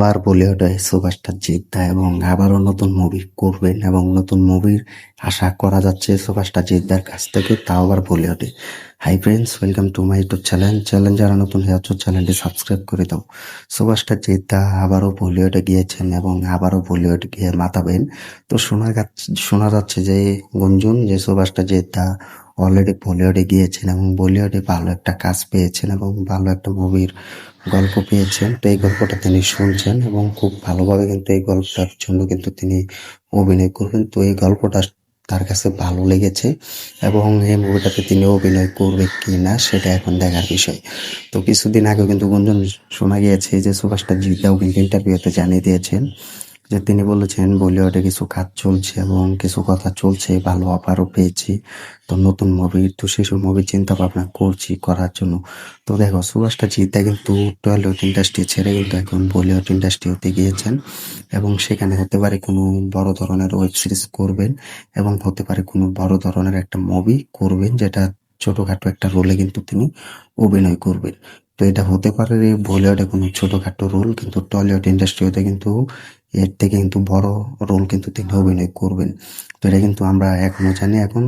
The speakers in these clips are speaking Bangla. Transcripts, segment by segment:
আবার বলিউডে সুপারস্টার জিদ্দা এবং আবারও নতুন মুভি করবেন এবং নতুন মুভির আশা করা যাচ্ছে সুপারস্টার জিদ্দার কাছ থেকে, তাও আবার বলিউডে। Hi friends, welcome to my YouTube channel. যারা নতুন হয়ে আছো চ্যানেলটি সাবস্ক্রাইব করে দাও। সুপারস্টার জিদ্দা আবারও বলিউডে গিয়েছেন এবং আবারও বলিউড গিয়ে মাতাবেন। তো শোনা যাচ্ছে যে গুঞ্জন যে সুপারস্টার জিদ্দা অলরেডি বলিউডে গিয়েছেন এবং বলিউডে ভালো একটা কাজ পেয়েছেন এবং ভালো একটা মুভির গল্প পেয়েছেন। তো এই গল্পটা তিনি শুনছেন এবং খুব ভালোভাবে কিন্তু এই গল্পটার জন্য কিন্তু তিনি অভিনয় করবেন। তো এই গল্পটা তার কাছে ভালো লেগেছে এবং এই মুভিটাতে তিনি অভিনয় করবে কি না সেটা এখন দেখার বিষয়। তো কিছুদিন আগে কিন্তু গুঞ্জন শোনা গিয়েছে যে সুপারস্টার জিদ্দাও কিন্তু ইন্টারভিউতে জানিয়ে দিয়েছেন যে তিনি বলেছেন বলিউডে কিছু কাজ চলছে এবং কিছু কথা চলছে, ভালো অফারও পেয়েছি। তো নতুন মুভি, তো সেসব মুভি চিন্তা ভাবনা করছি করার জন্য। তো দেখো, সুভাষটা জিদ্দা কিন্তু টলিউড ইন্ডাস্ট্রি ছেড়ে কিন্তু এখন বলিউড ইন্ডাস্ট্রি হতে গিয়েছেন এবং সেখানে হতে পারে কোনো বড় ধরনের ওয়েব সিরিজ করবেন এবং হতে পারে কোনো বড় ধরনের একটা মুভি করবেন, যেটা ছোটখাটো একটা রোলে কিন্তু তিনি অভিনয় করবেন। তো এটা হতে পারে বলিউডে কোনো ছোটখাটো রোল, কিন্তু টলিউড ইন্ডাস্ট্রিতে কিন্তু এর থেকে কিন্তু বড় রোল কিন্তু তিনি অভিনয় করবেন। তো এটা কিন্তু আমরা এখনো জানি, এখন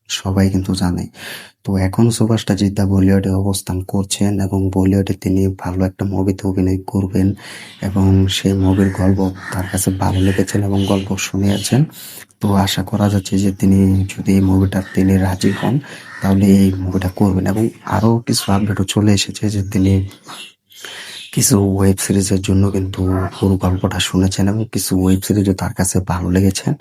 সবাই কিন্তু জানে। তো এখন সুভাষটা জিদ্দা বলিউডে অবস্থান করছেন এবং বলিউডে তিনি ভালো একটা মুভিতে অভিনয় করবেন এবং সেই মুভির গল্প তার কাছে ভালো লেগেছেন এবং গল্প শুনিয়েছেন। তো আশা করা যাচ্ছে যে তিনি যদি এই মুভিটা তিনি রাজি হন তাহলে এই মুভিটা করবেন এবং আরো কিছু আপডেটও চলে এসেছে যে তিনি কিছু ওয়েব সিরিজের জন্য কিন্তু পুরো গল্পটা শুনেছেন এবং কিছু ওয়েব সিরিজও তার কাছে ভালো লেগেছেন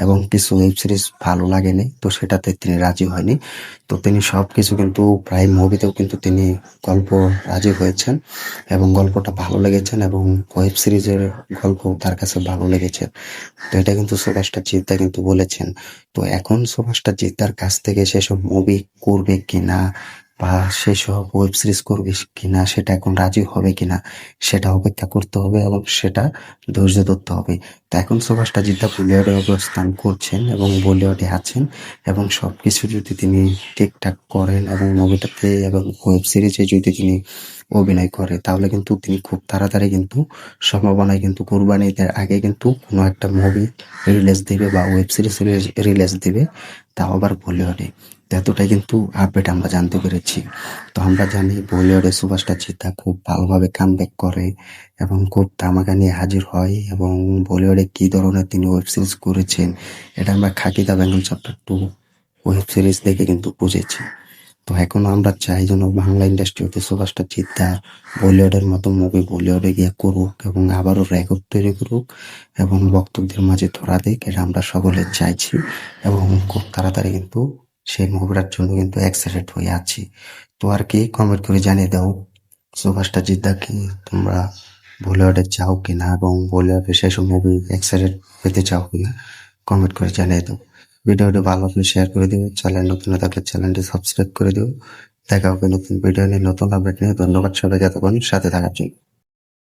এবং কিছু ওয়েব সিরিজ ভালো লাগেনি, তো সেটাতে তিনি রাজি হয়নি। তো তিনি সবকিছু কিন্তু প্রায় মুভিতেও কিন্তু তিনি গল্প রাজি হয়েছেন এবং গল্পটা ভালো লেগেছেন এবং ওয়েব সিরিজের গল্প তার কাছে ভালো লেগেছে। তো এটা কিন্তু সুভাষটা জিদ্দা কিন্তু বলেছেন। তো এখন সুভাষটা জিদ্দার কাছ থেকে সেসব মুভি করবে কিনা বা সেসব ওয়েব সিরিজ করবে কিনা, সেটা এখন রাজি হবে কিনা সেটা অপেক্ষা করতে হবে এবং সেটা ধৈর্য ধরতে হবে। তো এখন সুভাষটা জিদ্দা বলিউডে অবস্থান করছেন এবং বলিউডে আছেন এবং সবকিছু যদি তিনি ঠিকঠাক করেন এবং মুভিটাতে এবং ওয়েব সিরিজে যদি তিনি অভিনয় করে তাহলে কিন্তু তিনি খুব তাড়াতাড়ি কিন্তু সম্ভাবনায় কিন্তু কুরবানি ঈদের আগে কিন্তু কোনো একটা মুভি রিলিজ দিবে বা ওয়েব সিরিজ রিলিজ দিবে, তাও আবার বলিউডে। তো এতটাই কিন্তু আপডেট আমরা জানতে পেরেছি। তো আমরা জানি বলিউডে সুপারস্টার জিদ্দা খুব ভালোভাবে কামব্যাক করে এবং খুব ধামাকা নিয়ে হাজির হয় এবং বলিউডে কি ধরনের তিনি ওয়েব সিরিজ করেছেন এটা আমরা খাকি দা বেঙ্গল চ্যাপ্টার 2 ওয়েব সিরিজ দেখে কিন্তু বুঝেছি। তো এখনো আমরা চাই যেন বাংলা ইন্ডাস্ট্রিতে সুপারস্টার জিদ্দা বলিউডের মতো মুভি বলিউডে গিয়ে করুক এবং আবারও রেকর্ড তৈরি করুক এবং ভক্তদের মাঝে ধরা দিক, এটা আমরা সকলে চাইছি এবং খুব তাড়াতাড়ি কিন্তু সেই মুভিটার জন্য কিন্তু এক্সাইটেড হয়ে আছি। তো আর কি, কমেন্ট করে জানিয়ে দাও সুপারস্টার জিদ্দা কি তোমরা বলিউডে চাও কিনা এবং বলিউডে সেসব মুভি এক্সাইটেড পেতে চাও কিনা, কমেন্ট করে জানিয়ে দাও। ভিডিওটি ভালো লাগলে শেয়ার করে দিও, চ্যানেল নতুন হয়ে থাকলে চ্যানেলটি সাবস্ক্রাইব করে দিও। দেখা হবে নতুন ভিডিও নিয়ে, নতুন আপডেট নিয়ে। ধন্যবাদ সবাইকে এতক্ষণ সাথে থাকার জন্য।